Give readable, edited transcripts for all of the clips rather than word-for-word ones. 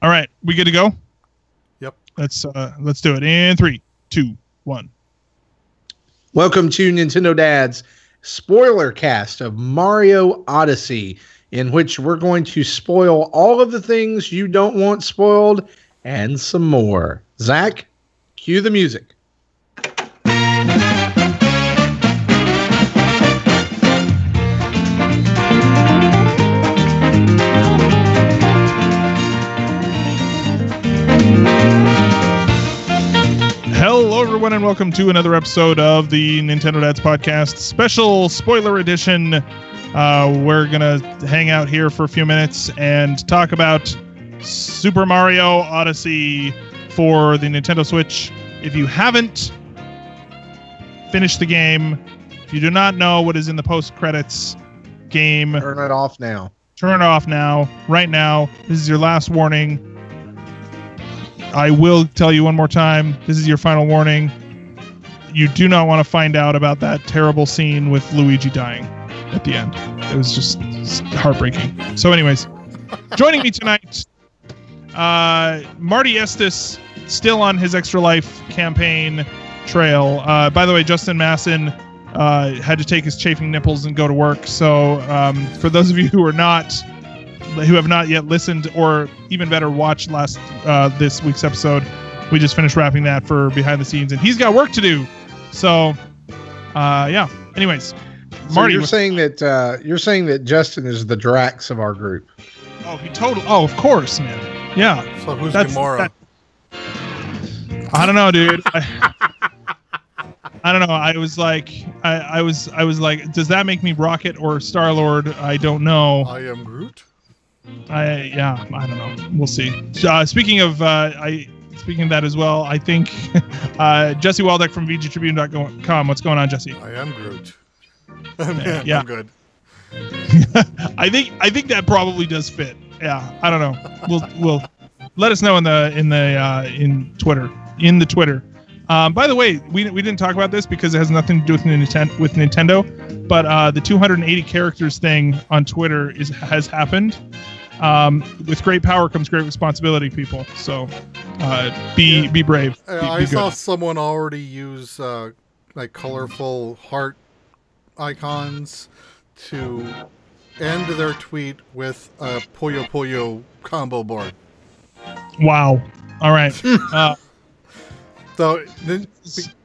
All right, we good to go? Yep. Let's do it in 3, 2, 1. Welcome to Nintendo Dad's Spoilercast of Mario Odyssey, in which we're going to spoil all of the things you don't want spoiled and some more. Zach, cue the music. Hello, everyone, and welcome to another episode of the Nintendo Dads Podcast, special spoiler edition. We're going to hang out here for a few minutes and talk about Super Mario Odyssey for the Nintendo Switch. If you haven't finished the game, if you do not know what is in the post-credits game, Turn it off now. Turn it off now, right now. This is your last warning. I will tell you one more time, this is your final warning. You do not want to find out about that terrible scene with Luigi dying at the end. It was just heartbreaking. So anyways, joining me tonight, Marty Estes, still on his Extra Life campaign trail. By the way, Justin Masson had to take his chafing nipples and go to work. So for those of you who have not yet listened, or even better, watched this week's episode, we just finished wrapping that for behind the scenes, and he's got work to do. So, yeah. Anyways, So Marty, you're saying that Justin is the Drax of our group. Oh, of course, man. Yeah. So who's Gamora? I don't know, dude. I don't know. I was like, does that make me Rocket or Star-Lord? I don't know. I am Groot. I don't know. We'll see. Speaking of that as well, I think Jesse Waldeck from VGTribune.com. What's going on, Jesse? I am Groot. Yeah. I'm good. I think that probably does fit. Yeah, I don't know. We'll let us know in the Twitter. By the way, we didn't talk about this because it has nothing to do with Nintendo, but the 280 characters thing on Twitter has happened. With great power comes great responsibility, people. So be brave. I saw someone already use like colorful heart icons to end their tweet with a Puyo Puyo combo board. Wow. All right. So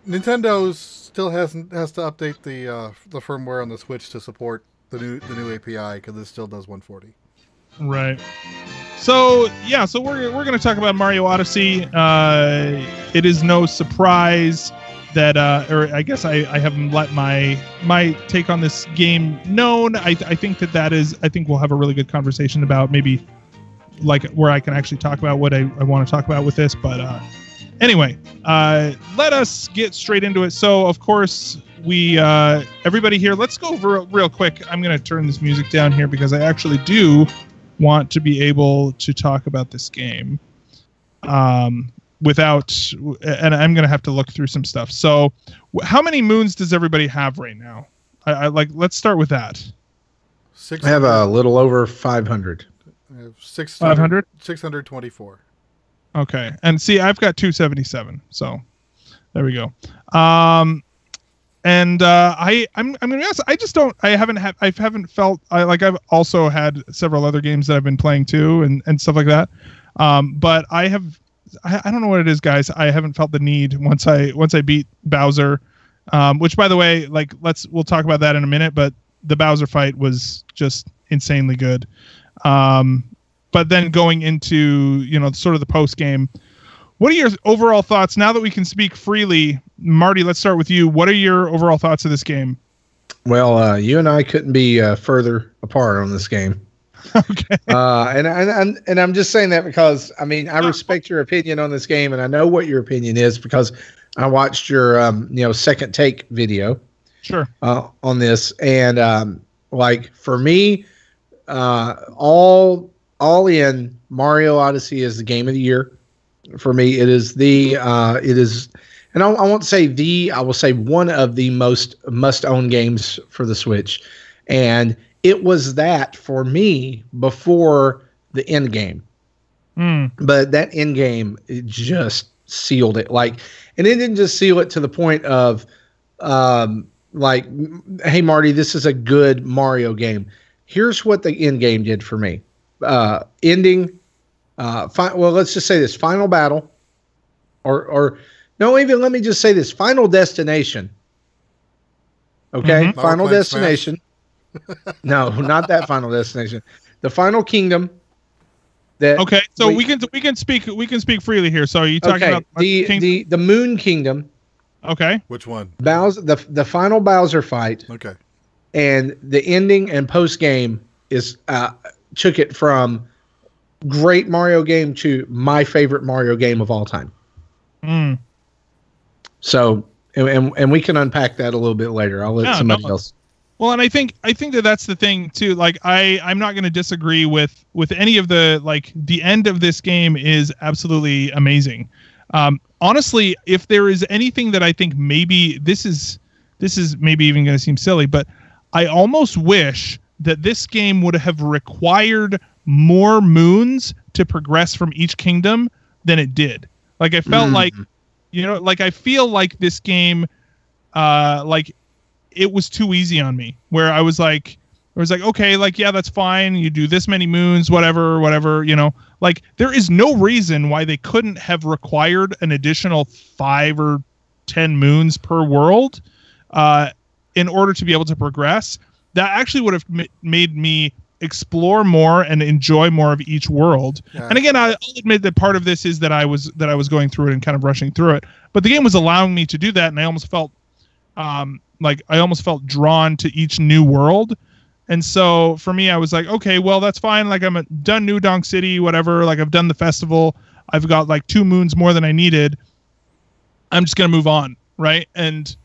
Nintendo still has to update the firmware on the Switch to support the new API, because it still does 140. Right. So yeah, so we're going to talk about Mario Odyssey. It is no surprise that, or I guess I haven't let my take on this game known. I think I think we'll have a really good conversation about maybe like where I can actually talk about what I want to talk about with this. But anyway, let us get straight into it. So of course we everybody here, let's go real quick. I'm going to turn this music down here because I actually do want to be able to talk about this game without, and I'm going to have to look through some stuff. So how many moons does everybody have right now? Let's start with that. I have a little over 500. I have 500? 624. Okay. And see, I've got 277. So there we go. And I'm gonna be honest, I haven't felt I've also had several other games that I've been playing too and stuff like that. But I don't know what it is, guys. I haven't felt the need once I beat Bowser, which by the way, we'll talk about that in a minute, but the Bowser fight was just insanely good. But then going into, sort of the post game, what are your overall thoughts now that we can speak freely? Marty, let's start with you. What are your overall thoughts of this game? Well, you and I couldn't be further apart on this game. Okay. And I'm just saying that because I respect your opinion on this game, and I know what your opinion is because I watched your second take video. Sure. On this, and for me, all in, Mario Odyssey is the game of the year. For me, it is and I won't say I will say one of the most must-own games for the Switch. And it was that for me before the end game. But that end game, it just sealed it. Like, and it didn't just seal it to the point of, like, hey Marty, this is a good Mario game. Here's what the end game did for me. Ending. Well, let's just say this: final battle, or no, even let me just say this: final destination. Okay, final destination. No, not that final destination. The final kingdom. Okay, so we can speak freely here. So are you talking about the Moon Kingdom? Okay, which one? The final Bowser fight. Okay, and the ending and post game is took it from great Mario game to my favorite Mario game of all time. So and we can unpack that a little bit later. I'll let somebody else. Well, and I think that that's the thing too. Like I'm not going to disagree with any of the, like, the end of this game is absolutely amazing. Honestly, if there is anything that I think maybe this is maybe even going to seem silly, but I almost wish that this game would have required more moons to progress from each kingdom than it did. Like I felt like, like I feel like this game, like, it was too easy on me, where I was like, okay, like, yeah, that's fine. You do this many moons, whatever, like there is no reason why they couldn't have required an additional 5 or 10 moons per world, in order to be able to progress. That actually would have made me explore more and enjoy more of each world. Yeah. And again, I'll admit that part of this is that I was going through it and kind of rushing through it, but the game was allowing me to do that. And I almost felt, drawn to each new world. And so for me, I was like, okay, well, that's fine. Like, I'm done New Donk City, whatever. Like, I've done the festival. I've got like 2 moons more than I needed. I'm just going to move on. Right. And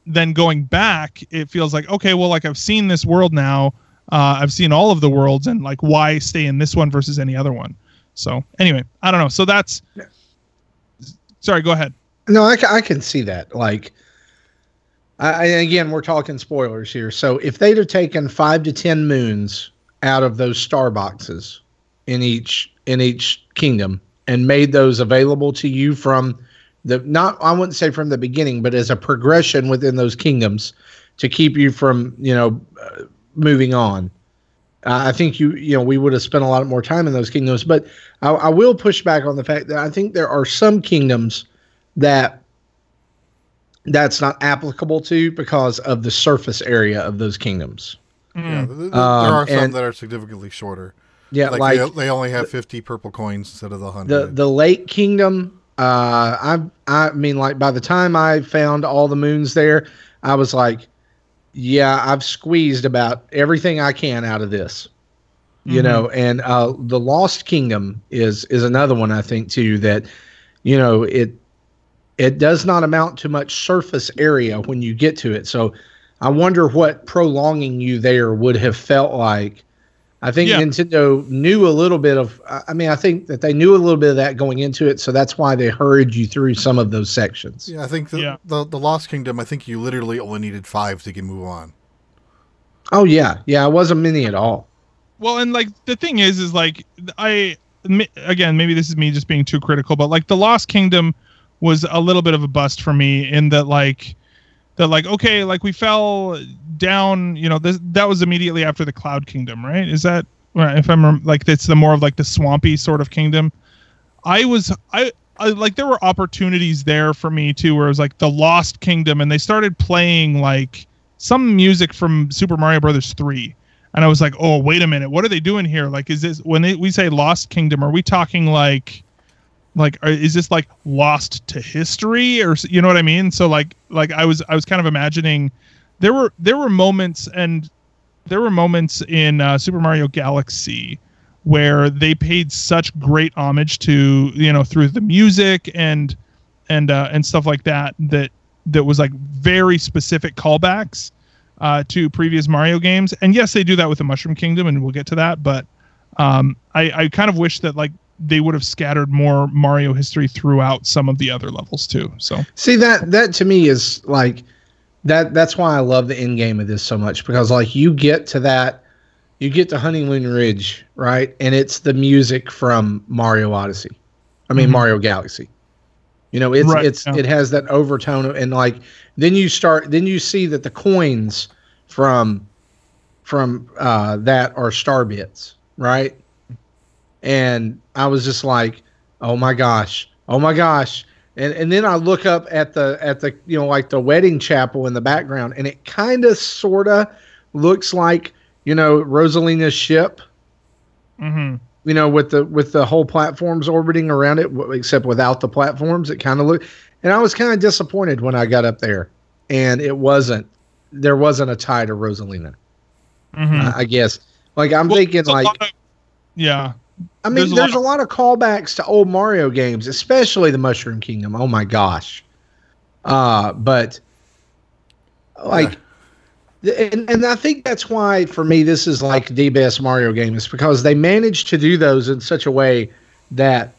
then going back, it feels like, okay, well, like, I've seen this world now. I've seen all of the worlds, and like, why stay in this one versus any other one? So anyway, I don't know. So that's, sorry, go ahead. No, I can see that. Like, again, we're talking spoilers here. So if they'd have taken 5 to 10 moons out of those star boxes in each kingdom and made those available to you from I wouldn't say from the beginning, but as a progression within those kingdoms to keep you from, moving on. I think we would have spent a lot more time in those kingdoms, but I will push back on the fact that I think there are some kingdoms that's not applicable to because of the surface area of those kingdoms. Yeah, there are some that are significantly shorter. Yeah, like they only have 50 purple coins instead of the 100. The Lake Kingdom, I mean, like, by the time I found all the moons there, I was like, yeah, I've squeezed about everything I can out of this. And the Lost Kingdom is another one, I think, too, that, it does not amount to much surface area when you get to it. So I wonder what prolonging you there would have felt like. I think Nintendo knew a little bit of, I think that they knew a little bit of that going into it. So that's why they hurried you through some of those sections. Yeah, I think the Lost Kingdom, I think you literally only needed 5 to move on. Oh, yeah. Yeah, it wasn't many at all. Well, and like the thing is like, again, maybe this is me just being too critical, but like the Lost Kingdom was a little bit of a bust for me in that, like, okay, like, we fell down, that was immediately after the Cloud Kingdom, right? Is that right? If I'm like, it's the more of like the swampy sort of kingdom. I like, there were opportunities there for me too, where it was like the Lost Kingdom, and they started playing like some music from Super Mario Brothers 3. And I was like, oh, wait a minute, what are they doing here? Like, is this, when we say Lost Kingdom, are we talking like, is this like lost to history, or you know what I mean? So like I was kind of imagining there were moments in Super Mario Galaxy where they paid such great homage to, through the music and stuff like that was like very specific callbacks to previous Mario games. And yes, they do that with the Mushroom Kingdom, and we'll get to that, but I kind of wish that like they would have scattered more Mario history throughout some of the other levels too. So see, that to me is like that's why I love the end game of this so much, because like you get to that you get to Honeymoon Ridge, right? And it's the music from Mario Odyssey. I mean, Mario Galaxy. You know, it has that overtone and like then you see that the coins from that are star bits, right? And I was just like, oh my gosh. And then I look up at the you know, like the wedding chapel in the background, and it kind of sorta looks like, you know, Rosalina's ship. Mm-hmm. You know, with the whole platforms orbiting around it, except without the platforms, it kind of looked. And I was kind of disappointed when I got up there, and there wasn't a tie to Rosalina. I guess, like I'm thinking, like, yeah. I mean, there's a lot of callbacks to old Mario games, especially the Mushroom Kingdom. Oh my gosh, but like. And I think that's why, for me, this is like the best Mario game, is because they managed to do those in such a way that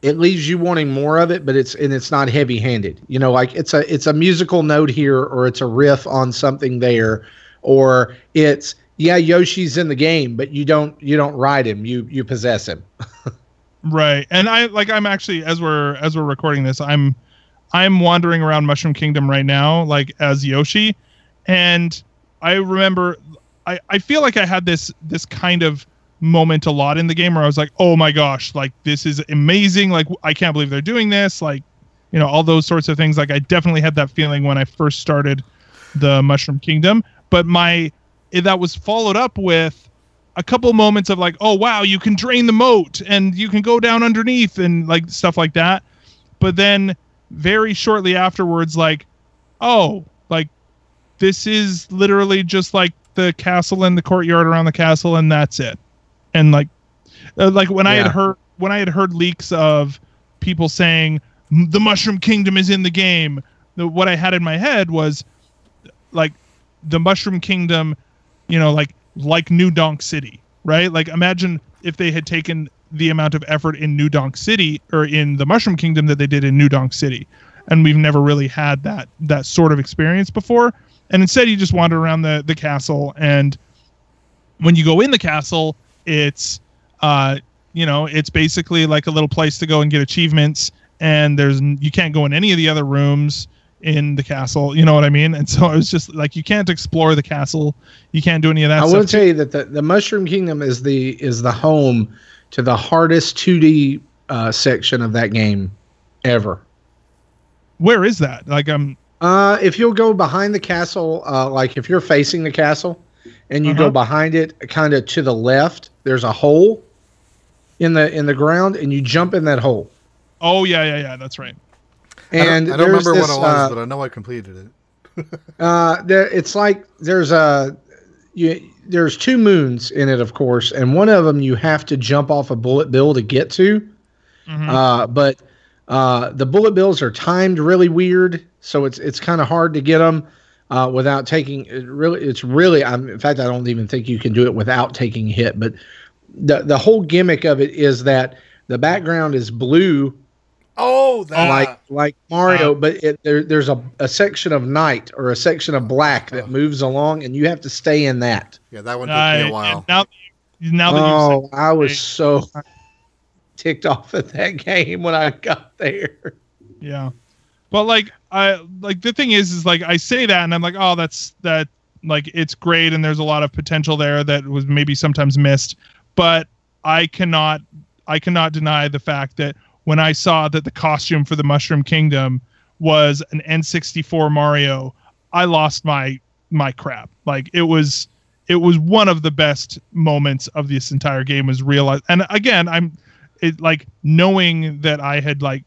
it leaves you wanting more of it, but it's not heavy-handed. You know, like it's a musical note here, or it's a riff on something there, or it's Yoshi's in the game, but you don't ride him, you possess him. Right, and I'm actually as we're recording this, I'm wandering around Mushroom Kingdom right now, like as Yoshi. And I remember, I feel like I had this kind of moment a lot in the game where I was like, oh my gosh, like this is amazing. Like, I can't believe they're doing this. Like, you know, all those sorts of things. Like, I definitely had that feeling when I first started the Mushroom Kingdom. But that was followed up with a couple moments of like, oh wow, you can drain the moat and you can go down underneath and like stuff like that. But then very shortly afterwards, like, oh, like, this is literally just like the castle and the courtyard around the castle, and that's it. And like when I had heard leaks of people saying the Mushroom Kingdom is in the game, what I had in my head was like the Mushroom Kingdom, you know, like New Donk City, right? Like imagine if they had taken the amount of effort in New Donk City or in the Mushroom Kingdom that they did in New Donk City, and we've never really had that sort of experience before. And instead, you just wander around the castle, and when you go in the castle, it's you know, it's basically like a little place to go and get achievements, and you can't go in any of the other rooms in the castle. You know what I mean? And so I was just like, you can't explore the castle, you can't do any of that. I will tell you that the Mushroom Kingdom is the home to the hardest 2D section of that game ever. Where is that? Like if you'll go behind the castle, like if you're facing the castle and you go behind it kind of to the left, there's a hole in the ground, and you jump in that hole. Oh yeah, that's right. And I don't remember what it was, but I know I completed it. It's like there's two moons in it, of course, and one of them you have to jump off a bullet bill to get to. But the bullet bills are timed really weird, so it's kind of hard to get them without taking. In fact, I don't even think you can do it without taking a hit. But the whole gimmick of it is that the background is blue. Oh, that like Mario, but there's a section of night or a section of black that moves along, and you have to stay in that. Yeah, that one took me a while. Now I was so ticked off at that game when I got there. Yeah, but like the thing is like I say that and I'm like, oh, that like it's great and there's a lot of potential there that was maybe sometimes missed, but I cannot deny the fact that when I saw that the costume for the Mushroom Kingdom was an N64 Mario, I lost my crap. Like it was one of the best moments of this entire game was realized. And again, like knowing that I had like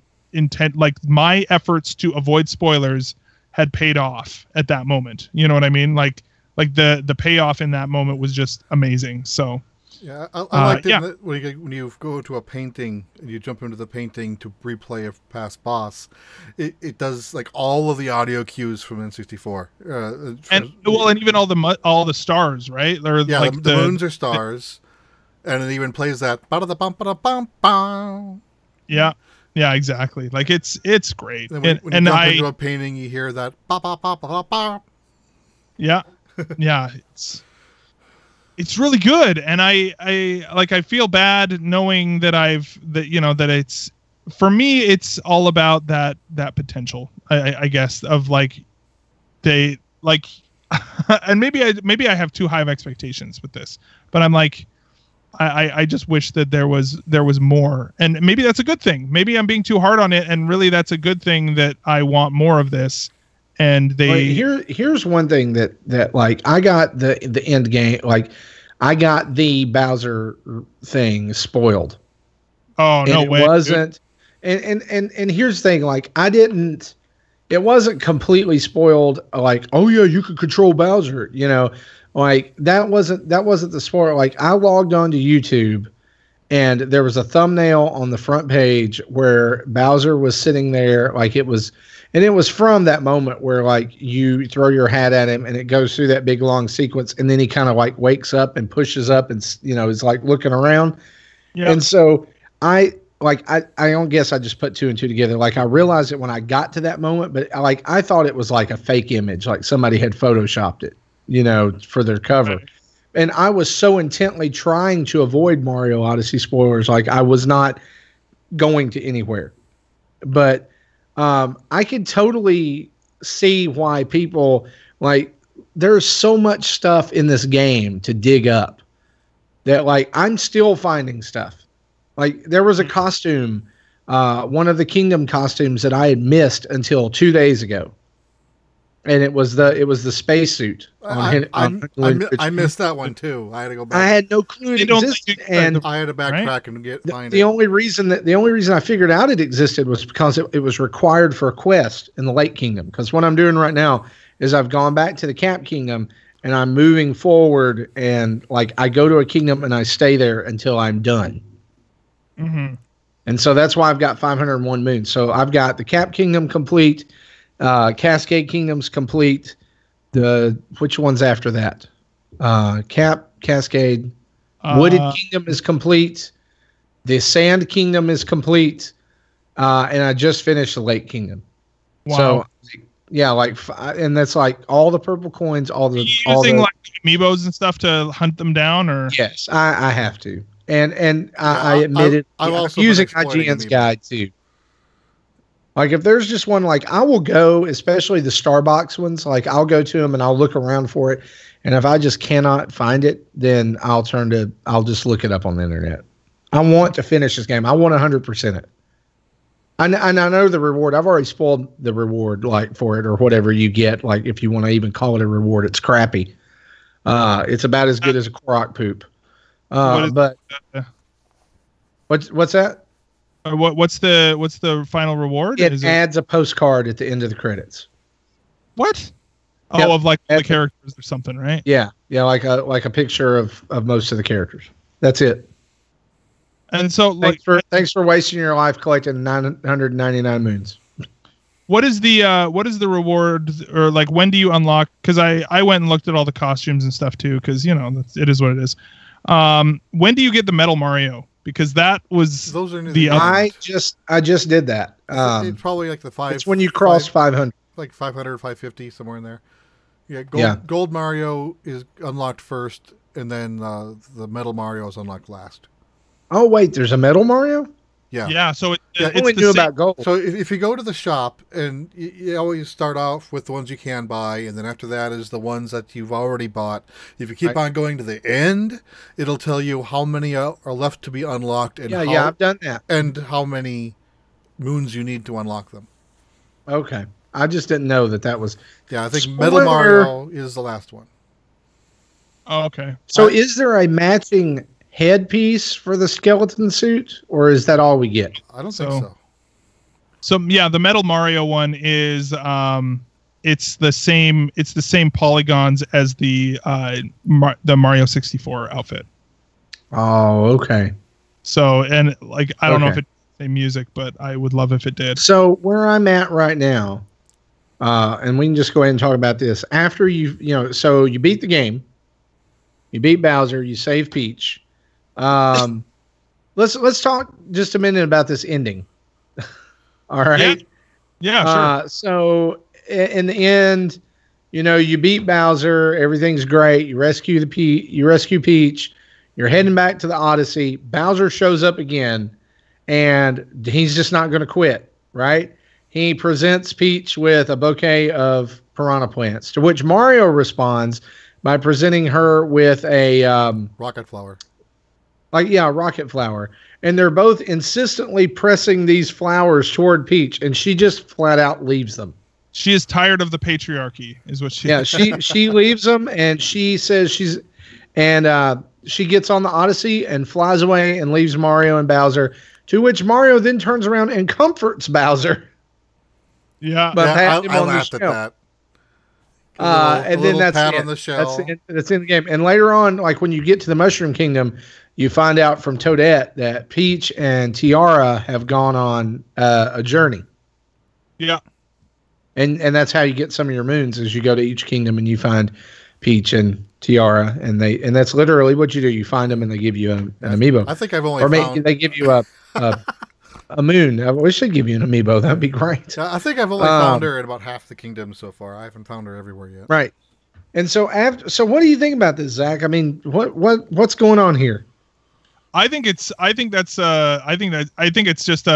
my efforts to avoid spoilers had paid off at that moment. You know what I mean? Like the payoff in that moment was just amazing. So yeah, I liked it when you go to a painting and you jump into the painting to replay a past boss. It does like all of the audio cues from N64. And even all the stars, right? Yeah, like the moons are stars, and it even plays that. Yeah, yeah, exactly. Like it's great. And when you jump into a painting, you hear that. Yeah, yeah. It's it's really good, and I feel bad knowing that that it's, for me, it's all about that potential, I guess, of like they like and maybe I have too high of expectations with this, but I'm like, I just wish that there was more, and maybe that's a good thing. Maybe I'm being too hard on it, and really that's a good thing that I want more of this. And here's one thing that like I got the end game, like I got the Bowser thing spoiled. Oh, no way. It wasn't. And here's the thing, like it wasn't completely spoiled, like, oh yeah, you could control Bowser, like that wasn't the spoiler. Like I logged on to YouTube and there was a thumbnail on the front page where Bowser was sitting there, like it was from that moment where like you throw your hat at him and it goes through that big long sequence, and then he kind of like wakes up and pushes up and is like looking around. Yeah. And so I don't guess I just put two and two together. Like I realized it when I got to that moment, but I thought it was like a fake image, like somebody had photoshopped it, for their cover. Right. And I was so intently trying to avoid Mario Odyssey spoilers, like I was not going to anywhere. But I could totally see why people, like, there's so much stuff in this game to dig up that, like, I'm still finding stuff. Like, there was a costume, one of the Kingdom costumes that I had missed until 2 days ago. And it was the spacesuit. I missed that one too. I had to go back. I had no clue it existed, and I had to backtrack and find it. The only reason I figured out it existed was because it was required for a quest in the Lake Kingdom. Because what I'm doing right now is I've gone back to the Cap Kingdom and I'm moving forward, and like I go to a kingdom and I stay there until I'm done. Mm-hmm. And so that's why I've got 501 moons. So I've got the Cap Kingdom complete. Cascade Kingdom's complete. Which one's after that? Cap, Cascade, Wooded Kingdom is complete. The Sand Kingdom is complete. And I just finished the Lake Kingdom. Wow. So yeah, and that's like all the purple coins, all the using like amiibos and stuff to hunt them down, or yes, I have to. And I admit it. I'm using IGN's guide too. Like if there's just one, like I will go, especially the Starbucks ones, like I'll go to them and I'll look around for it. And if I just cannot find it, then I'll just look it up on the internet. I want to finish this game. I want 100% it. I know the reward. I've already spoiled the reward, like for it or whatever you get. Like if you want to even call it a reward, it's crappy. It's about as good as a Korok poop. But what's that? What's the final reward? It adds a postcard at the end of the credits. What? Oh, yep. Of like the characters or something, right? Yeah, like a picture of most of the characters. That's it. And so, thanks for wasting your life collecting 999 moons. What is the reward, or like when do you unlock? Because I went and looked at all the costumes and stuff too, because it is what it is. When do you get the Metal Mario? Because that was I just did that. It's probably like the 5. It's when you cross 500, like 500, 550, somewhere in there. Yeah, Gold Mario is unlocked first, and then the Metal Mario is unlocked last. Oh wait, there's a Metal Mario? Yeah. So I only knew about Gold. So if you go to the shop, and you always start off with the ones you can buy, and then after that is the ones that you've already bought. If you keep on going to the end, it'll tell you how many are left to be unlocked, and I've done that, and how many moons you need to unlock them. Okay, I just didn't know that was. Yeah, I think Metal Mario is the last one. Oh, okay. So is there a matching headpiece for the skeleton suit, or is that all we get? I don't think so. So yeah, the Metal Mario one is it's the same polygons as the Mario 64 outfit. Oh, okay. So, and like I don't know if it's the same music, but I would love if it did. So where I'm at right now, and we can just go ahead and talk about this after so you beat the game, you beat Bowser, you save Peach. Let's talk just a minute about this ending. All right. Yeah, sure. So in the end, you beat Bowser, everything's great. You rescue Peach. You're heading back to the Odyssey. Bowser shows up again, and he's just not going to quit, right? He presents Peach with a bouquet of piranha plants, to which Mario responds by presenting her with a rocket flower. Rocket flower. And they're both insistently pressing these flowers toward Peach, and she just flat out leaves them. She is tired of the patriarchy, is what she. Yeah, she leaves them, and she says she gets on the Odyssey and flies away and leaves Mario and Bowser. To which Mario then turns around and comforts Bowser. Yeah, but I laughed at that. And then that's pat it. On the shell. That's in the game. And later on, like when you get to the Mushroom Kingdom, you find out from Toadette that Peach and Tiara have gone on a journey. Yeah. And that's how you get some of your moons, is you go to each kingdom and you find Peach and Tiara, and that's literally what you do. You find them and they give you an amiibo. I think I've only maybe they give you a moon. We should give you an amiibo. That'd be great. I think I've only found her in about half the kingdom so far. I haven't found her everywhere yet. Right. And so what do you think about this, Zach? I mean, what's going on here? I think it's just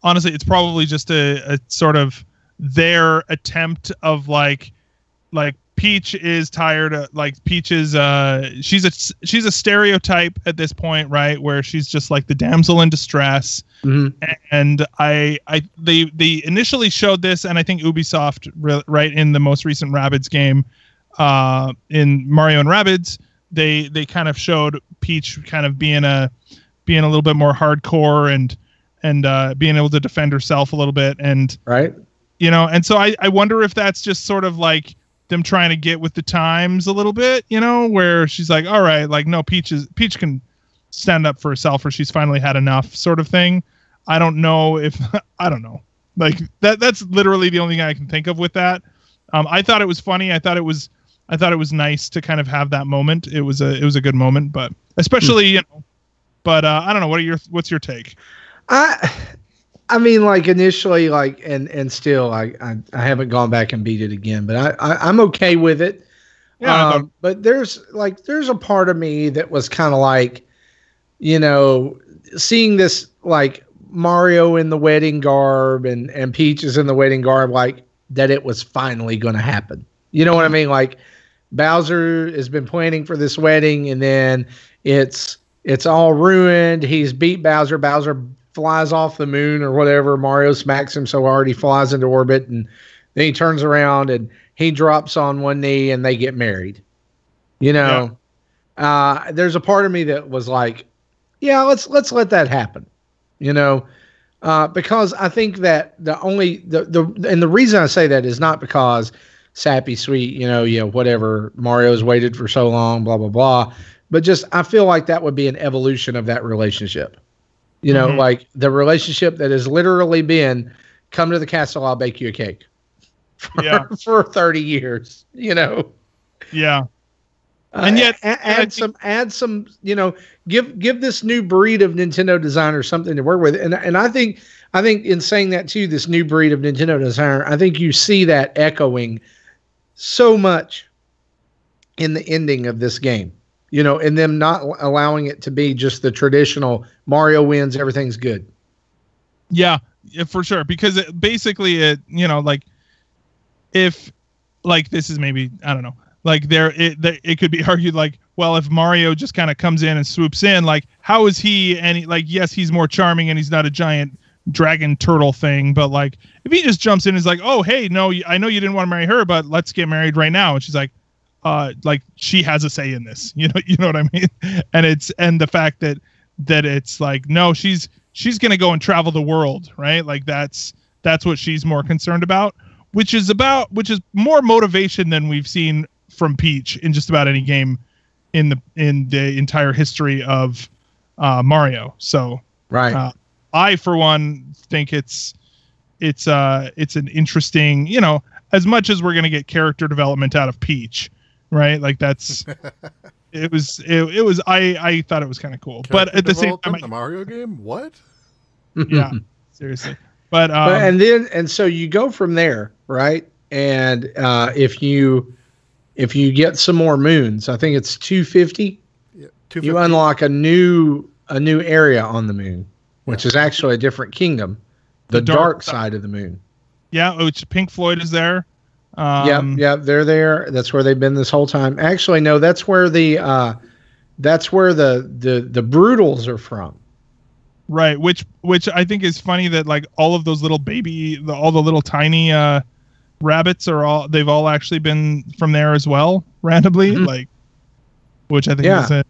honestly, it's probably just a sort of their attempt of like Peach is tired of, like Peach is she's a stereotype at this point, right, where she's just like the damsel in distress. Mm-hmm. And they initially showed this, and I think Ubisoft right in the most recent Rabbids game, in Mario and Rabbids, they kind of showed Peach kind of being a little bit more hardcore and being able to defend herself a little bit, and right. And so I wonder if that's just sort of like them trying to get with the times a little bit, where she's like, all right, like, no, Peach can stand up for herself, or she's finally had enough, sort of thing. I don't know. Like that's literally the only thing I can think of with that. I thought it was funny. I thought it was nice to kind of have that moment. It was a good moment, but especially, but I don't know. What's your take? I mean, like initially, like, and still, I haven't gone back and beat it again, but I'm okay with it. Yeah. But there's a part of me that was kind of like, seeing this, like Mario in the wedding garb and Peach is in the wedding garb, like that it was finally going to happen. You know what I mean? Like Bowser has been planning for this wedding, and then it's all ruined. He's beat Bowser. Bowser flies off the moon or whatever. Mario smacks him so hard he flies into orbit, and then he turns around and he drops on one knee and they get married. There's a part of me that was like, yeah, let's let that happen. Because I think that the reason I say that is not because sappy sweet, whatever, Mario's waited for so long, blah blah blah, but just I feel like that would be an evolution of that relationship. Like the relationship that has literally been, come to the castle, I'll bake you a cake for 30 years, Yeah. And yet add some, give this new breed of Nintendo designer something to work with. And I think in saying that too, this new breed of Nintendo designer, I think you see that echoing so much in the ending of this game. And them not allowing it to be just the traditional Mario wins, everything's good. Yeah, for sure. Because like if like this is maybe, I don't know, like it could be argued like, well, if Mario just kind of comes in and swoops in, like how is he? And yes, he's more charming and he's not a giant dragon turtle thing, but like if he just jumps in and is like, oh hey, no, I know you didn't want to marry her, but let's get married right now, and she's like she has a say in this, you know what I mean? And the fact that it's like, no, she's going to go and travel the world, right? Like that's what she's more concerned about, which is more motivation than we've seen from Peach in just about any game in the entire history of Mario. So right. I for one think it's an interesting, as much as we're going to get character development out of Peach, right? Like that's it was I thought it was kind of cool. But at the same time, the Mario game, what? Yeah, seriously. But and so you go from there, right? and if you get some more moons, I think it's 250. Yeah, 250. You unlock a new area on the moon, which is actually a different kingdom, the dark side of the moon. Yeah, which Pink Floyd is there. Yeah, they're there. That's where they've been this whole time. Actually, no, that's where the Brutals are from. Right, which I think is funny that like all of those little all the little tiny rabbits they've all actually been from there as well, randomly, like, which I think is it.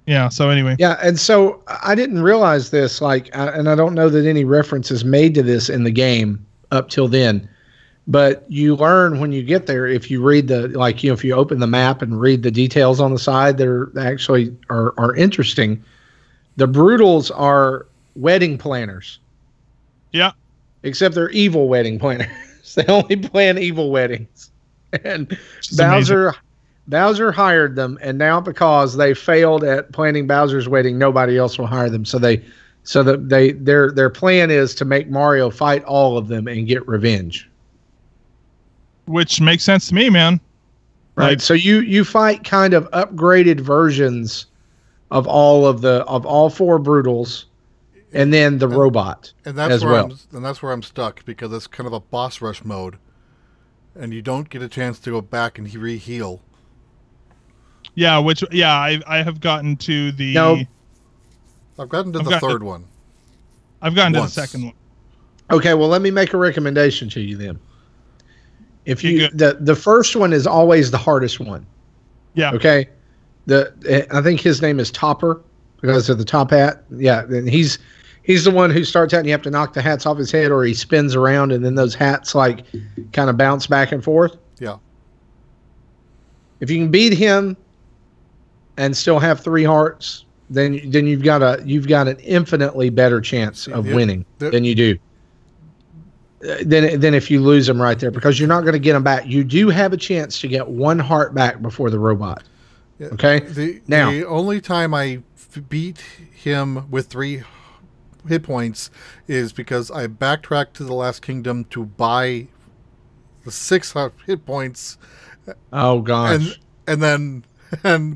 Yeah. So anyway. Yeah, and so I didn't realize this, and I don't know that any reference is made to this in the game up till then. But you learn when you get there, if you read if you open the map and read the details on the side, they're actually are interesting. The Brutals are wedding planners. Yeah. Except they're evil wedding planners. They only plan evil weddings. And Bowser hired them, and now because they failed at planning Bowser's wedding, nobody else will hire them. So their plan is to make Mario fight all of them and get revenge. Which makes sense to me, man. Right. Like, so you fight kind of upgraded versions of all four Brutals, and then the robot as well. And that's where I'm stuck, because it's kind of a boss rush mode, and you don't get a chance to go back and re-heal. Yeah, I have gotten to the. No. I've gotten to the third one. I've gotten to the second one. Okay, well, let me make a recommendation to you then. If you the first one is always the hardest one. Yeah. Okay. I think his name is Topper because of the top hat. Yeah, and he's the one who starts out and you have to knock the hats off his head, or he spins around and then those hats like kind of bounce back and forth. Yeah. If you can beat him and still have 3 hearts, then you've got an infinitely better chance of winning than you do. Then if you lose them right there, because you're not going to get them back. You do have a chance to get 1 heart back before the robot. Okay. The only time I beat him with 3 hit points is because I backtracked to the last kingdom to buy the 6 hit points. Oh gosh. And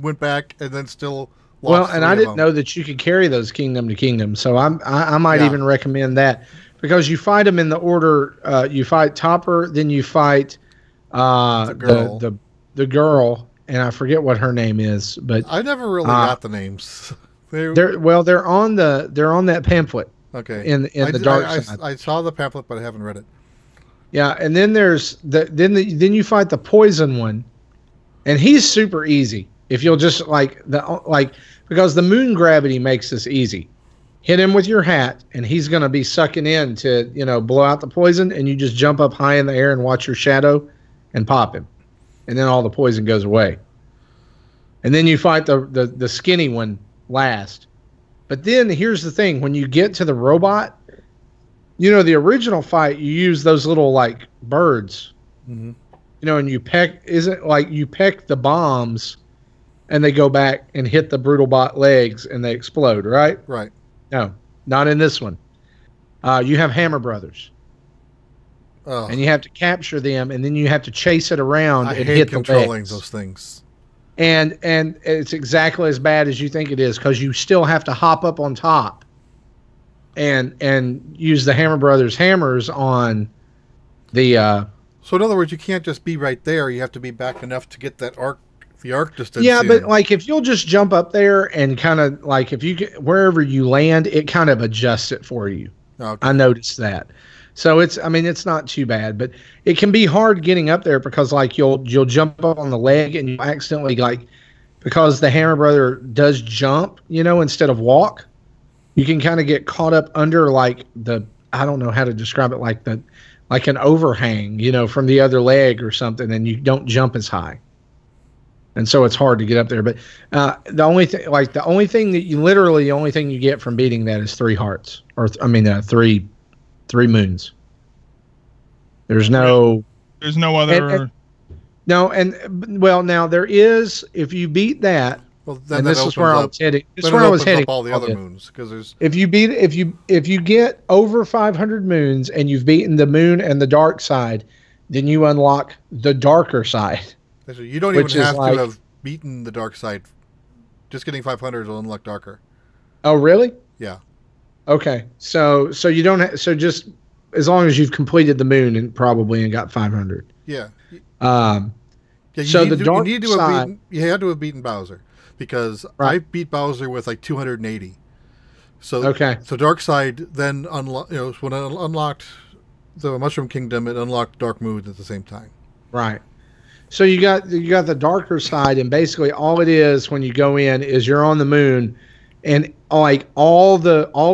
went back and then still lost. Well, and I didn't know that you could carry those kingdom to kingdom, so I might even recommend that. Because you fight them in the order, you fight Topper, then you fight the girl, and I forget what her name is, but I never really got the names. They're on that pamphlet. Okay. In the dark side. I saw the pamphlet, but I haven't read it. Yeah, and then there's then you fight the poison one, and he's super easy if you'll just because the moon gravity makes this easy. Hit him with your hat, and he's going to be sucking in to, blow out the poison, and you just jump up high in the air and watch your shadow and pop him. And then all the poison goes away. And then you fight the skinny one last. But then here's the thing. When you get to the robot, the original fight, you use those little, birds. Mm-hmm. And you peck the bombs, and they go back and hit the Brutal Bot legs, and they explode, right? Right. No, not in this one. You have Hammer Brothers. Oh. And you have to capture them, and then you have to chase it around and hit the legs. I hate controlling those things. And it's exactly as bad as you think it is, because you still have to hop up on top and use the Hammer Brothers hammers on the... So in other words, you can't just be right there. You have to be back enough to get that arc distance. Yeah, but if you'll just jump up there and kind of if you get wherever you land, it kind of adjusts it for you. Okay. I noticed that. So it's not too bad, but it can be hard getting up there because you'll jump up on the leg and you accidentally because the Hammer Brother does jump, instead of walk, you can kind of get caught up under I don't know how to describe it, like an overhang, from the other leg or something, and you don't jump as high. And so it's hard to get up there. But the only thing you get from beating that is 3 hearts, or 3 moons. There's no other. Now there is, if you beat that. Well, then and this is where I was heading. This is where I was heading. All the other moons, because there's. If you get over 500 moons and you've beaten the moon and the dark side, then you unlock the darker side. So you don't even Which is have like- to have beaten the dark side. Just getting 500 will unlock darker. Oh, really? Yeah. Okay. So you don't so just as long as you've completed the moon and got 500. Yeah. Um Yeah, So the dark you side- had to have beaten Bowser, because Right. I beat Bowser with like 280. So Okay. So dark side then when it unlocked the Mushroom Kingdom, it unlocked Dark Moon at the same time. Right. So you got the darker side, and basically all it is when you go in is you're on the moon, and like all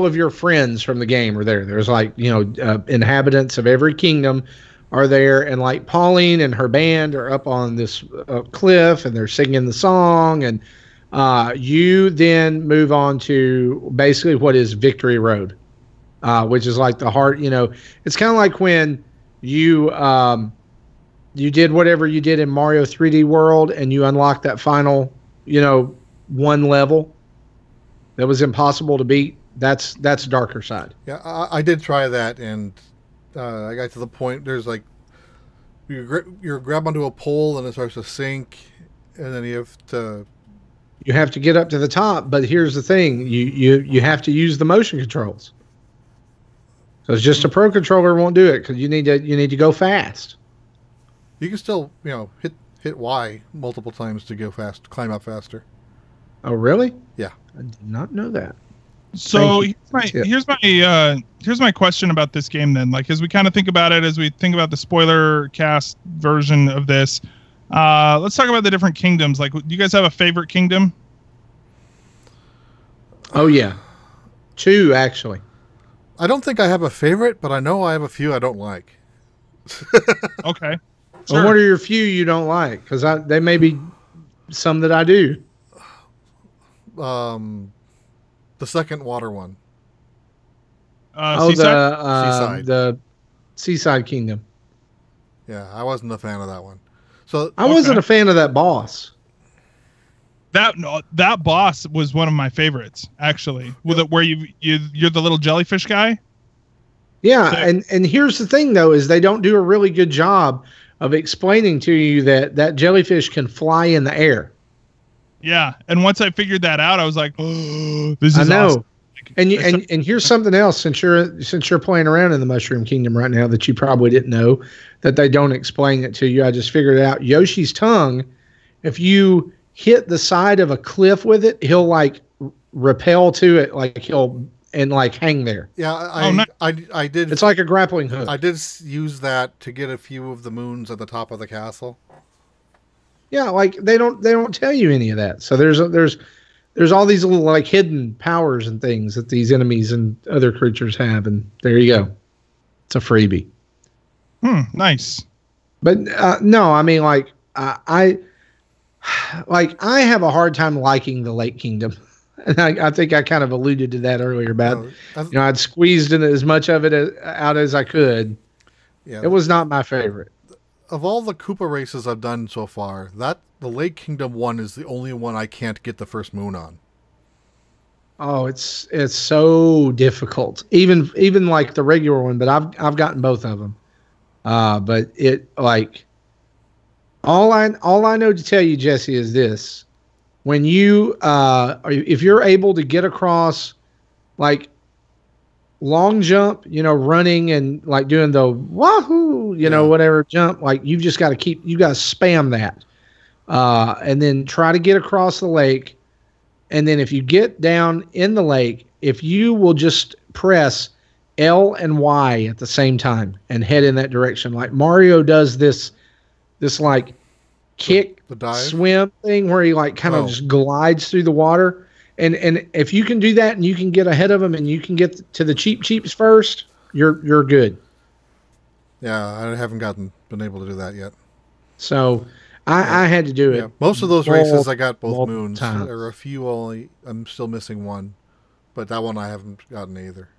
of your friends from the game are there. There's like inhabitants of every kingdom are there, and like Pauline and her band are up on this cliff, and they're singing the song, and you then move on to basically what is Victory Road, which is like the heart. It's kind of like when you you did whatever you did in Mario 3D World, and you unlocked that final, one level that was impossible to beat. That's darker side. Yeah, I did try that, and I got to the point. There's like you grab onto a pole, and it starts to sink, and then you have to get up to the top. But here's the thing: you have to use the motion controls. So it's just a pro controller won't do it, because you need to go fast. You can still hit Y multiple times to go fast, climb up faster. Oh, really? Yeah. I did not know that. So here's my question about this game then. Like, as we kind of think about it, as we think about the spoiler cast version of this, let's talk about the different kingdoms. Like, do you guys have a favorite kingdom? Oh yeah, 2 actually. I don't think I have a favorite, but I know I have a few I don't like. Okay. Sure. Well, what are your few you don't like? Because they may be some that I do. The second water one. Seaside? The Seaside Kingdom. Yeah, I wasn't a fan of that one. So I wasn't a fan of that boss. That boss was one of my favorites, actually. Where you're the little jellyfish guy. Yeah, and here's the thing though, is they don't do a really good job of explaining to you that jellyfish can fly in the air. Yeah, and once I figured that out, I was like, "Oh, this is I know." awesome. And here's something else, since you're playing around in the Mushroom Kingdom right now that you probably didn't know, that they don't explain it to you. I just figured it out. Yoshi's tongue, if you hit the side of a cliff with it, he'll like repel to it, like he'll hang there. Yeah, I did. It's like a grappling hook. I did use that to get a few of the moons at the top of the castle. Yeah, like they don't tell you any of that. So there's all these little like hidden powers and things that these enemies and other creatures have, and there you go. It's a freebie. Nice. But no, I mean I have a hard time liking the Lake Kingdom. And I think I kind of alluded to that earlier about, I'd squeezed in as much of it out as I could. Yeah, it was not my favorite. Of all the Koopa races I've done so far, the Lake Kingdom one is the only one I can't get the first moon on. Oh, it's so difficult. Even like the regular one, but I've gotten both of them. But it like all I know to tell you, Jesse, is this: when you if you're able to get across like long jump, running and like doing the wahoo, whatever jump, like you've just got to you got to spam that, and then try to get across the lake. And then if you get down in the lake, if you will just press L and Y at the same time and head in that direction, like Mario does this like kick swim thing where he like kind of just glides through the water. And if you can do that and you can get ahead of them and you can get to the cheaps first, you're good. Yeah, I haven't been able to do that yet. So I had to do it. Yeah, most of those races I got both moons. Times. There are a few only. I'm still missing one, but that one I haven't gotten either.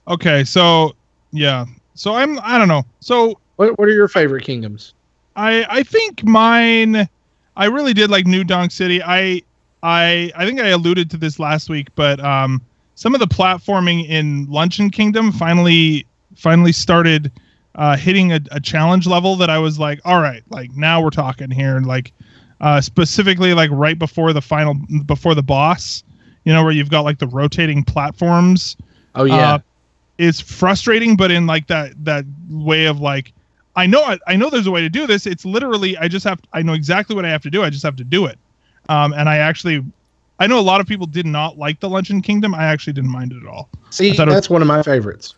Okay, so yeah, so I don't know. So what are your favorite kingdoms? I think mine. I really did like New Donk City. I think I alluded to this last week, but some of the platforming in Luncheon Kingdom finally started hitting a challenge level that I was like, all right, like now we're talking here, and like specifically like right before the boss, you know, where you've got like the rotating platforms. Oh yeah. It's frustrating, but in like that way of like, I know there's a way to do this. It's literally I know exactly what I have to do. I just have to do it. And I know a lot of people did not like the Legend Kingdom. I actually didn't mind it at all. See, that's one of my favorites.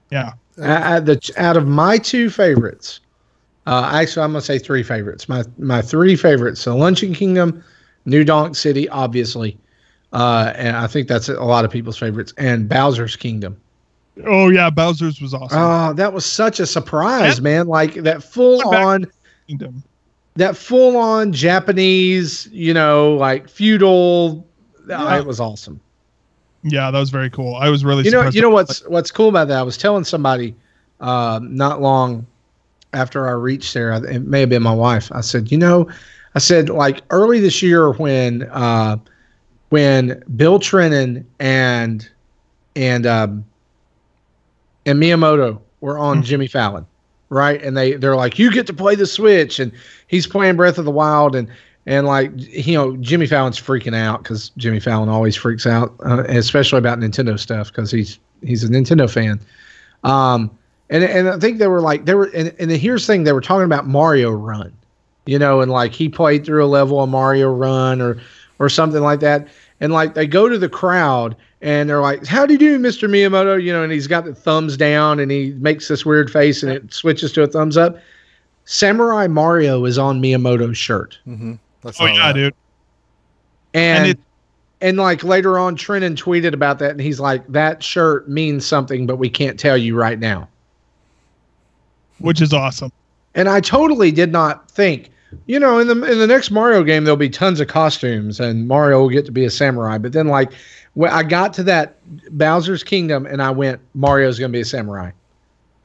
Yeah. Out of my two favorites, actually, I'm gonna say three favorites. My three favorites: so Luncheon Kingdom, New Donk City, obviously, and I think that's a lot of people's favorites, and Bowser's Kingdom. Oh yeah, Bowser's was awesome. Oh, that was such a surprise, man! Like that full Kingdom. That full on Japanese, you know, like feudal. It was awesome. Yeah, that was very cool. I was really surprised. You know what's cool about that? I was telling somebody not long after I reached there. It may have been my wife. I said, like early this year when Bill Trennan and Miyamoto were on Jimmy Fallon, right? And they're like, you get to play the Switch, and he's playing Breath of the Wild, and like, you know, Jimmy Fallon's freaking out because Jimmy Fallon always freaks out, especially about Nintendo stuff because he's a Nintendo fan. And I think and here's the thing, they were talking about Mario Run, you know, and like he played through a level of Mario Run or something like that. And like they go to the crowd and they're like, how do you do, Mr. Miyamoto? You know, and he's got the thumbs down and he makes this weird face and it switches to a thumbs up. Samurai Mario is on Miyamoto's shirt. Mm-hmm. Dude. And like later on, Trennan tweeted about that, and he's like, that shirt means something, but we can't tell you right now. Which is awesome. And I totally did not think, you know, in the next Mario game, there'll be tons of costumes and Mario will get to be a samurai. But then like when I got to that Bowser's Kingdom and I went, Mario's going to be a samurai.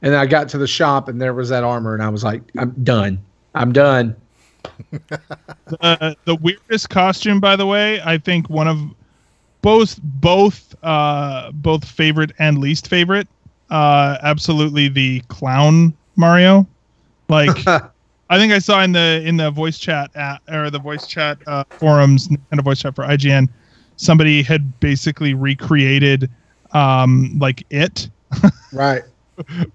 And then I got to the shop and there was that armor and I was like, I'm done. The weirdest costume, by the way, I think one of both favorite and least favorite, absolutely the clown Mario. Like I think I saw in the voice chat forums and a voice chat for IGN, somebody had basically recreated like it. Right.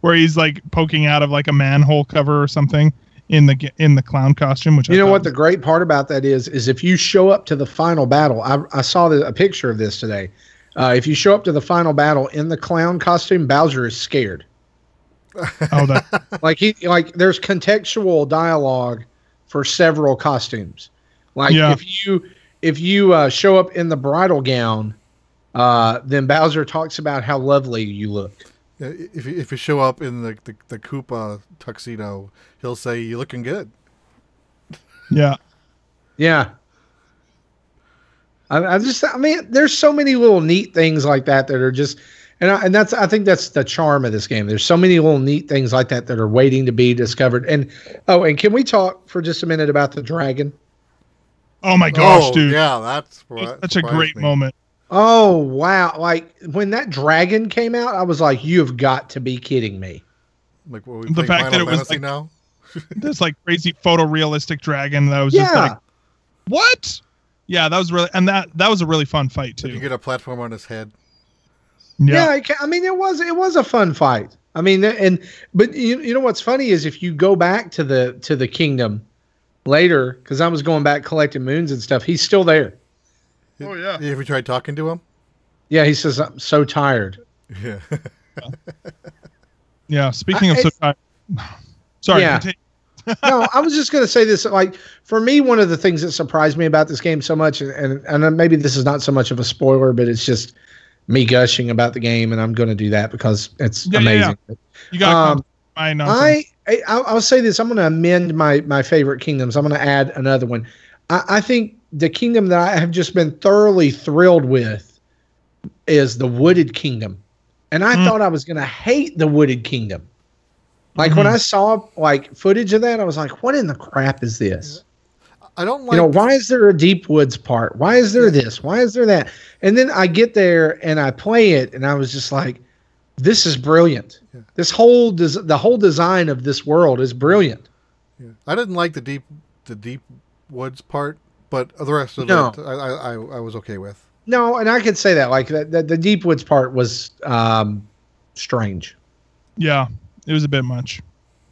Where he's like poking out of like a manhole cover or something in the clown costume. Which what the great part about that is if you show up to the final battle, I saw a picture of this today. If you show up to the final battle in the clown costume, Bowser is scared. Oh, that like there's contextual dialogue for several costumes. Like if you show up in the bridal gown, then Bowser talks about how lovely you look. Yeah, if you show up in the Koopa tuxedo, he'll say, "You're looking good." Yeah. Yeah. I mean, there's so many little neat things like that are just, and I think that's the charm of this game. There's so many little neat things like that are waiting to be discovered. And can we talk for just a minute about the dragon? Oh my gosh, dude! Yeah, that's a great moment. Oh, wow. Like, when that dragon came out, I was like, you have got to be kidding me. Like, what we the fact that it was like, now? This, like, crazy photorealistic dragon that was just like, what? Yeah, that was really... And that was a really fun fight, too. Did you get a platform on his head? Yeah, I mean, it was a fun fight. I mean, but you know what's funny is if you go back to the kingdom later, because I was going back collecting moons and stuff, he's still there. Oh, yeah. Have you tried talking to him? Yeah, he says, I'm so tired. Yeah. Yeah, speaking of so tired. Sorry. Yeah. No, I was just going to say this. Like, for me, one of the things that surprised me about this game so much, and maybe this is not so much of a spoiler, but it's just me gushing about the game, and I'm going to do that because it's amazing. Yeah. You got I'll say this. I'm going to amend my favorite kingdoms. I'm going to add another one. I think the kingdom that I have just been thoroughly thrilled with is the Wooded Kingdom. And I thought I was going to hate the Wooded Kingdom. Like when I saw like footage of that, I was like, what in the crap is this? I don't like, you know, why is there a Deep Woods part? Why is there this? Why is there that? And then I get there and I play it and I was just like, this is brilliant. Yeah. The whole design of this world is brilliant. Yeah. I didn't like the deep woods part, but the rest of it I was okay with. No, and I could say that like the deep woods part was strange. Yeah, it was a bit much,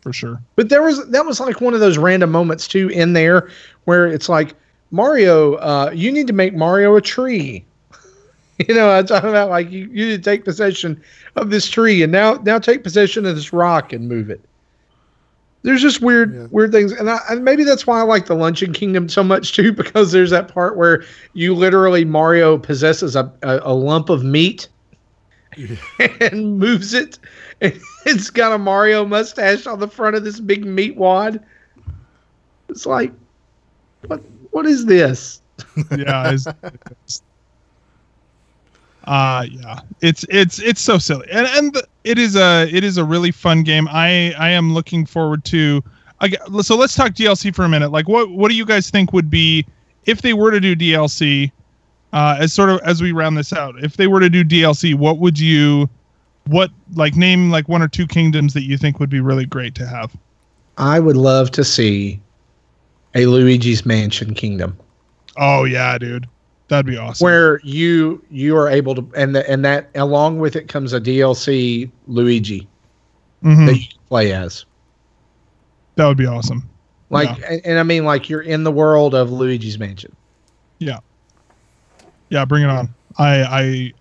for sure. But that was like one of those random moments too in there where it's like, Mario, you need to make Mario a tree. I'm talking about like you need to take possession of this tree and now take possession of this rock and move it. There's just weird things, and maybe that's why I like the Luncheon Kingdom so much too, because there's that part where you literally Mario possesses a lump of meat and moves it. And it's got a Mario mustache on the front of this big meat wad. It's like, what is this? Yeah, it's so silly, and it is a really fun game. I am looking forward to. So let's talk DLC for a minute. Like, what do you guys think would be if they were to do DLC? As we round this out, if they were to do DLC, name like one or two kingdoms that you think would be really great to have? I would love to see a Luigi's Mansion kingdom. Oh yeah, dude. That'd be awesome. Where you are able to, and that along with it comes a DLC Luigi that you can play as. That would be awesome. Like, yeah. And I mean, like you're in the world of Luigi's Mansion. Yeah. Yeah, bring it on. I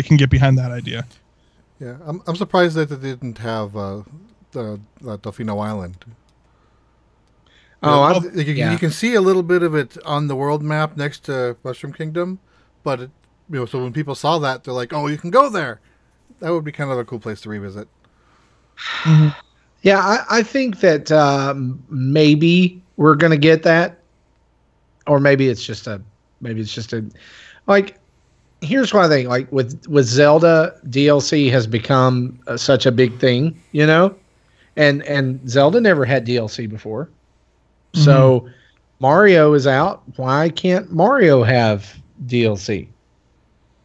can get behind that idea. Yeah, I'm surprised that they didn't have the Delfino Island. Oh, you can see a little bit of it on the world map next to Mushroom Kingdom, but so when people saw that, they're like, "Oh, you can go there." That would be kind of a cool place to revisit. Mm-hmm. Yeah, I think that maybe we're gonna get that, or maybe it's just a like. Here's what I think: like with Zelda, DLC has become such a big thing, and Zelda never had DLC before. So Mario is out. Why can't Mario have DLC?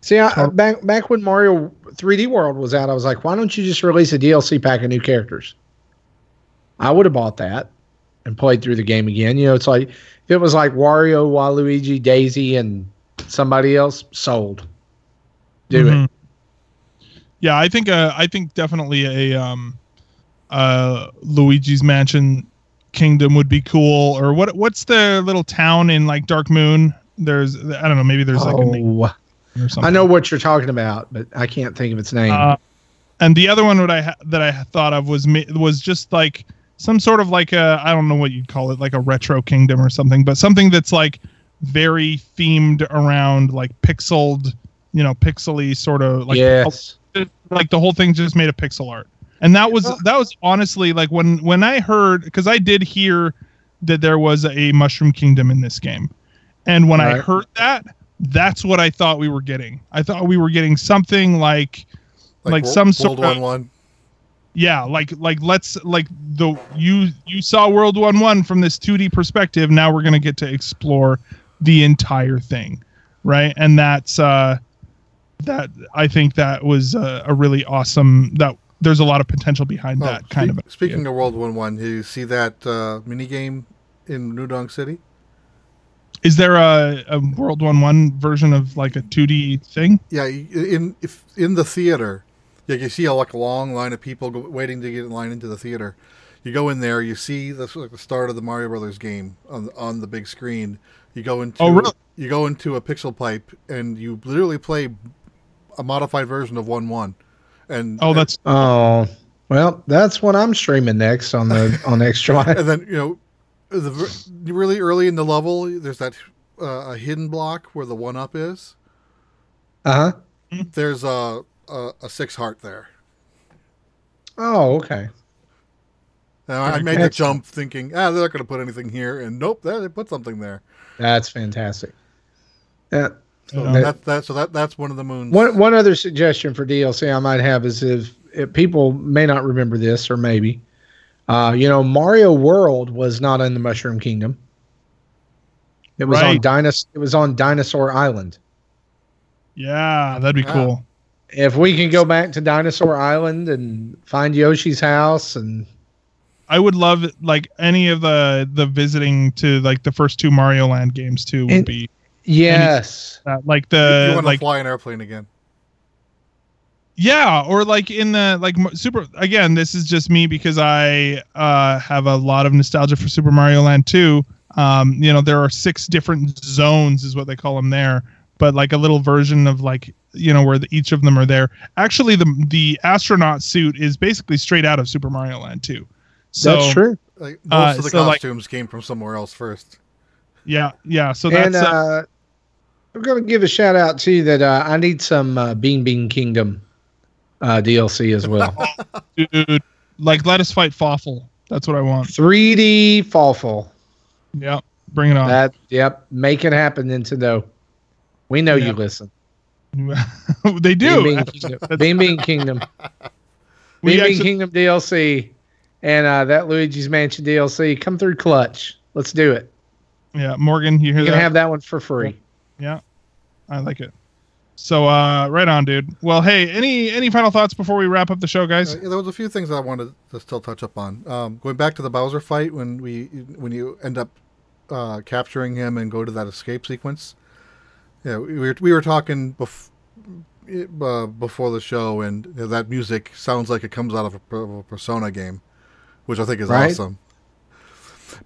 See, back when Mario 3D World was out, I was like, why don't you just release a DLC pack of new characters? I would have bought that and played through the game again. It's like if it was like Wario, Waluigi, Daisy, and somebody else, sold. Do it. Yeah, I think definitely a Luigi's Mansion kingdom would be cool. Or what's the little town in like Dark Moon? I don't know, maybe there's like a name or something. I know what you're talking about, but I can't think of its name. And the other one that I thought of was just like some sort of like I don't know what you'd call it, like a retro kingdom or something, but something that's like very themed around like pixely sort of like, yes. Like the whole thing just made a pixel art. And that was honestly like when I heard, because I did hear that there was a Mushroom Kingdom in this game. And when I heard that, that's what I thought we were getting. I thought we were getting something like some sort of 1-1. Yeah, you saw World 1-1 from this 2D perspective. Now we're going to get to explore the entire thing, right? And that's that I think that was a really awesome. That there's a lot of potential behind that kind of. Speaking of World 1-1, you see that mini game in Nudong City? Is there a World 1-1 version of like a 2D thing? Yeah, in the theater. Yeah, you see a long line of people waiting to get in line into the theater. You go in there, you see the start of the Mario Brothers game on the big screen. You go into you go into a pixel pipe, and you literally play a modified version of 1-1. And well, that's what I'm streaming next on Extra Life. And then really early in the level, there's that a hidden block where the 1-up is. There's a 6 heart there. Oh, okay. Now, I made the jump thinking, they're not going to put anything here, and nope, they put something there. That's fantastic. Yeah. So that's one of the moons. One other suggestion for DLC I might have is if people may not remember this, or maybe, Mario World was not in the Mushroom Kingdom. It was on Dinosaur Island. Yeah, that'd be cool. If we can go back to Dinosaur Island and find Yoshi's house, and I would love like any of the visiting to like the first 2 Mario Land games too would be yes, like You the want to like fly an airplane again? yeah, or like in the like super again. This is just me because I have a lot of nostalgia for Super Mario Land 2. You know, there are 6 different zones, is what they call them there, but like a little version of like, you know, where each of them are there. Actually, the astronaut suit is basically straight out of Super Mario Land 2. So, that's true. Like most of the so, costumes came from somewhere else first. Yeah. So And that's we're going to give a shout out too that I need some Bean Bean Kingdom DLC as well. dude, like let us fight Fawful. That's what I want. 3D Fawful. Yeah, bring it on. That make it happen, Nintendo. We know you listen. They do. Bean Bean Kingdom. Bean Bean Kingdom DLC and that Luigi's Mansion DLC. Come through clutch. Let's do it. Yeah, Morgan, you hear You that? can have that one for free. Yeah, I like it. So right on, dude. Well, hey, any final thoughts before we wrap up the show, guys? There was a few things that I wanted to still touch up on. Going back to the Bowser fight, when you end up capturing him and go to that escape sequence. Yeah, we were talking before the show, and that music sounds like it comes out of a Persona game, which I think is awesome.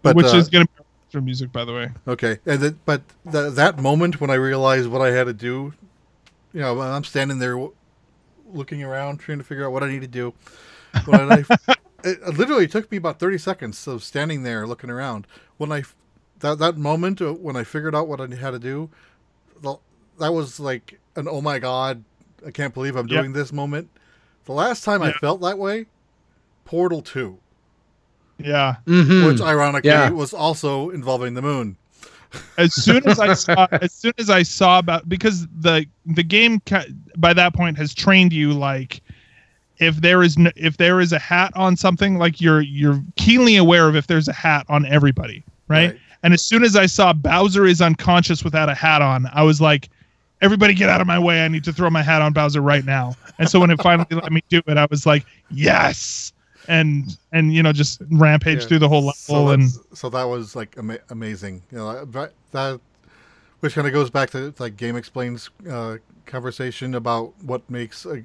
But which is going to be extra music, by the way. Okay, and that moment when I realized what I had to do, you know, I'm standing there looking around, trying to figure out what I need to do. It literally took me about 30 seconds of standing there looking around. That moment when I figured out what I had to do, that was like an oh my god, I can't believe I'm doing this moment. The last time I felt that way, Portal 2. Yeah. Mm-hmm. Which ironically was also involving the moon. As soon as I saw about, because the game by that point has trained you, like if there is a hat on something, like you're keenly aware of if there's a hat on everybody, right? And as soon as I saw Bowser is unconscious without a hat on, I was like, everybody get out of my way. I need to throw my hat on Bowser right now. And so when it finally let me do it, I was like, yes. And you know, just rampage through the whole level. So that was like amazing. You know, that which kind of goes back to like Game Explain's conversation about what makes a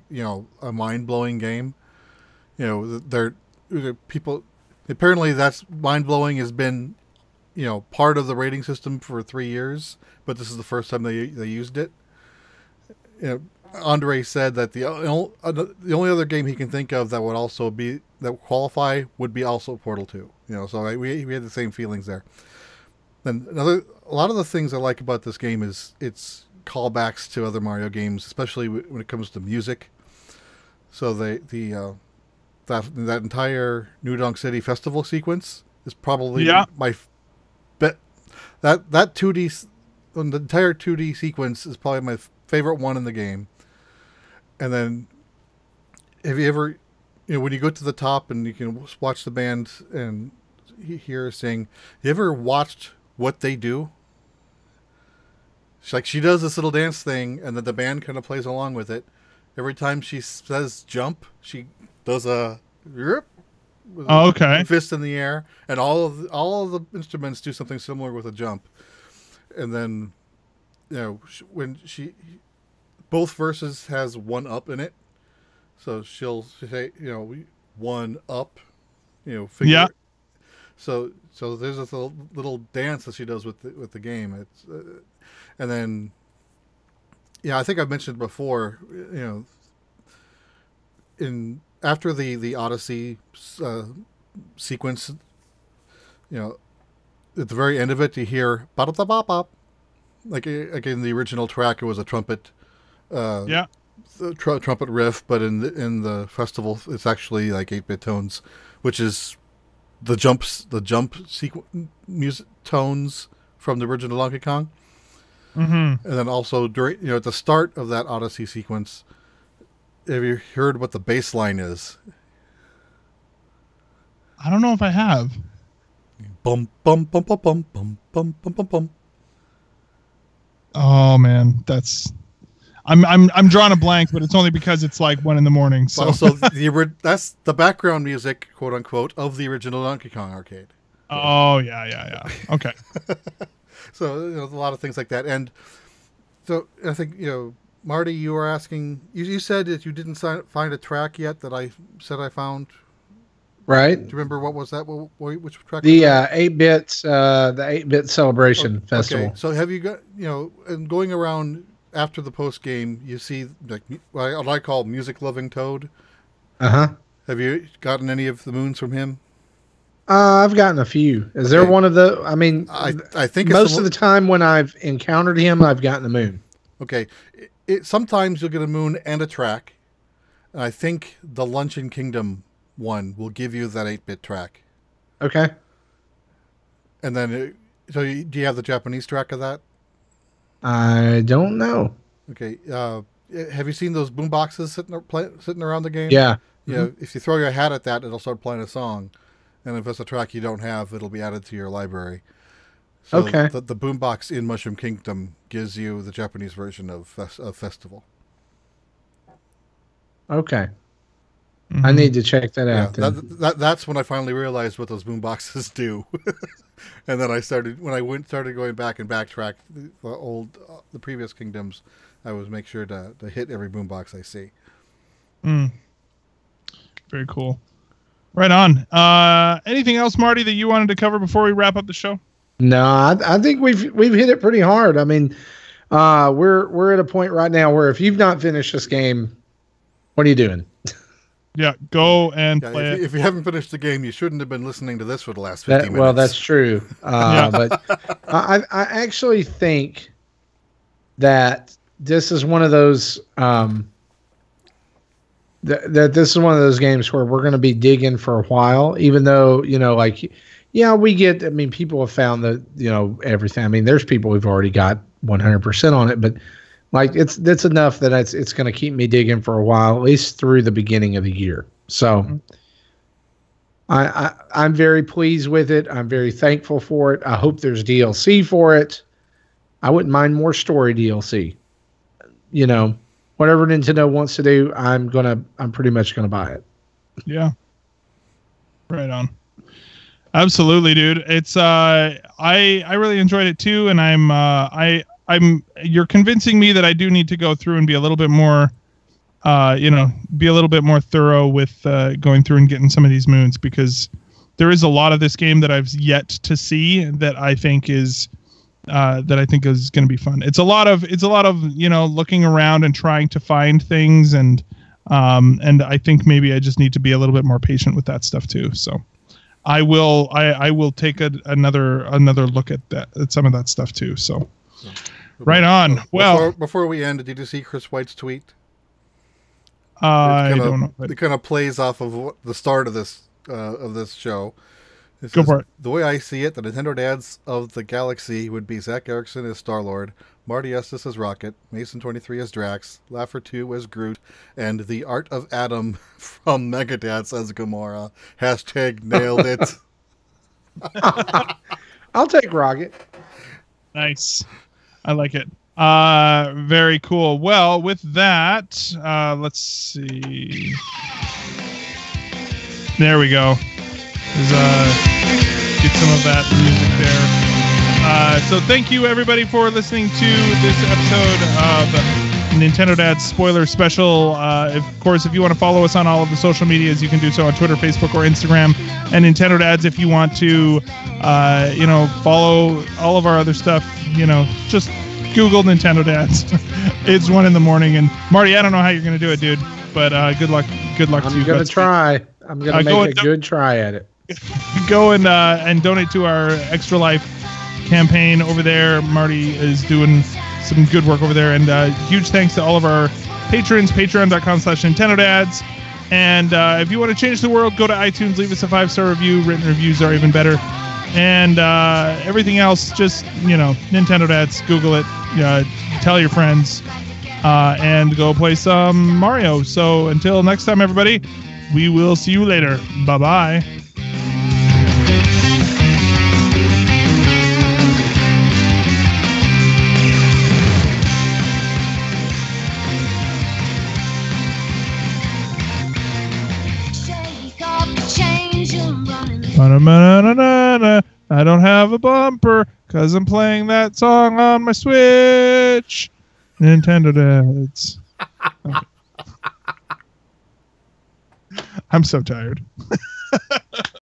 mind-blowing game. You know, there people apparently that's mind-blowing has been, you know, part of the rating system for 3 years, but this is the first time they used it. You know, Andre said that the only other game he can think of that would also be that would qualify would be also Portal 2. You know, so we had the same feelings there. And a lot of the things I like about this game is its callbacks to other Mario games, especially when it comes to music. So that entire New Donk City festival sequence is probably my bet. That 2D, the entire 2D sequence is probably my favorite one in the game. And then, have you ever, you know, when you go to the top and you can watch the band and hear her sing, you ever watched what they do? She does this little dance thing, and then the band kind of plays along with it. Every time she says jump, she does a fist in the air, and all of the instruments do something similar with a jump. And then, you know, when both verses has one up in it, so she'll say, you know, one up, you know, figure. Yeah. So there's this little dance that she does with the game. It's and then, I think I've mentioned before, you know, after the Odyssey sequence, you know, at the very end of it, you hear ba-da-da-bop-bop. Like in the original track, it was a trumpet. Trumpet riff, but in the festival, it's actually like 8-bit tones, which is the jump music tones from the original Donkey Kong. Mm-hmm. And then also during, you know, at the start of that Odyssey sequence, have you heard what the bass line is? I don't know if I have. Bum bum bum bum bum bum bum bum bum bum. Oh man, that's. I'm drawing a blank, but it's only because it's like 1 a.m. So Also, that's the background music, quote unquote, of the original Donkey Kong arcade. Oh yeah. Okay. So a lot of things like that, and so I think Marty, you were asking. You said that you didn't find a track yet that I said I found. Right. Do you remember what was that? Which track? The 8-bit, the 8-bit Celebration Festival. Okay. So have you got and going around after the post game, you see like what I call music loving Toad. Have you gotten any of the moons from him? I've gotten a few. Is there one of the? I mean, I think most of the time when I've encountered him, I've gotten a moon. Okay, sometimes you'll get a moon and a track. And I think the Luncheon Kingdom one will give you that 8-bit track. Okay. And then, do you have the Japanese track of that? I don't know. Okay. Have you seen those boom boxes sitting around the game? Yeah. If you throw your hat at that, it'll start playing a song. And if it's a track you don't have, it'll be added to your library. So okay. The boombox in Mushroom Kingdom gives you the Japanese version of Festival. Okay. Mm-hmm. I need to check that out. That's when I finally realized what those boomboxes do. And then I started going back and backtrack the previous kingdoms. I was make sure to hit every boombox I see. Very cool. Right on. Anything else, Marty, that you wanted to cover before we wrap up the show? No, I think we've hit it pretty hard. I mean, we're at a point right now where if you've not finished this game, what are you doing? Yeah, go and play it. If you haven't finished the game, you shouldn't have been listening to this for the last 50 minutes. Well, that's true. But I actually think that this is one of those that this is one of those games where we're going to be digging for a while, even though, we get, I mean, people have found that, everything. I mean, there's people who've already got 100% on it, but like that's enough that it's going to keep me digging for a while, at least through the beginning of the year. So I'm very pleased with it. I'm very thankful for it. I hope there's DLC for it. I wouldn't mind more story DLC. Whatever Nintendo wants to do, I'm pretty much gonna buy it. Yeah. Right on. Absolutely, dude. It's I really enjoyed it too, and you're convincing me that I do need to go through and be a little bit more thorough with going through and getting some of these moons, because there is a lot of this game that I've yet to see that I think is going to be fun. It's a lot of looking around and trying to find things, and I think maybe I just need to be a little bit more patient with that stuff too. So I will take another look at some of that stuff too. So right on. Well, before we end, did you see Chris White's tweet? I don't know. It kind of plays off of the start of this show. Go for it. The way I see it, the Nintendo dads of the galaxy would be Zach Erickson as Star-Lord, Marty Estes as Rocket, Mason23 as Drax, Laffer2 as Groot, and the Art of Adam from Megadats as Gamora. # nailed it. I'll take Rocket. Nice. I like it. Very cool. Well, with that, let's see. There we go. Get some of that music there. So thank you everybody for listening to this episode of Nintendo Dad's Spoiler Special. Of course, if you want to follow us on all of the social medias, you can do so on Twitter, Facebook, or Instagram. And Nintendo Dads, if you want to, follow all of our other stuff, just Google Nintendo Dads. It's 1 a.m. and Marty, I don't know how you're going to do it, dude, but good luck. Good luck to you. I'm going to try. I'm going to make a good try at it. Go and donate to our Extra Life campaign over there. Marty is doing some good work over there, and huge thanks to all of our patrons. Patreon.com/Nintendo Dads. And if you want to change the world, go to iTunes, leave us a 5-star review. Written reviews are even better. And everything else, just Nintendo Dads. Google it. Tell your friends, and go play some Mario. So until next time, everybody, we will see you later. Bye-bye. Na-na-na-na-na-na. I don't have a bumper because I'm playing that song on my Switch. Nintendo dads. I'm so tired.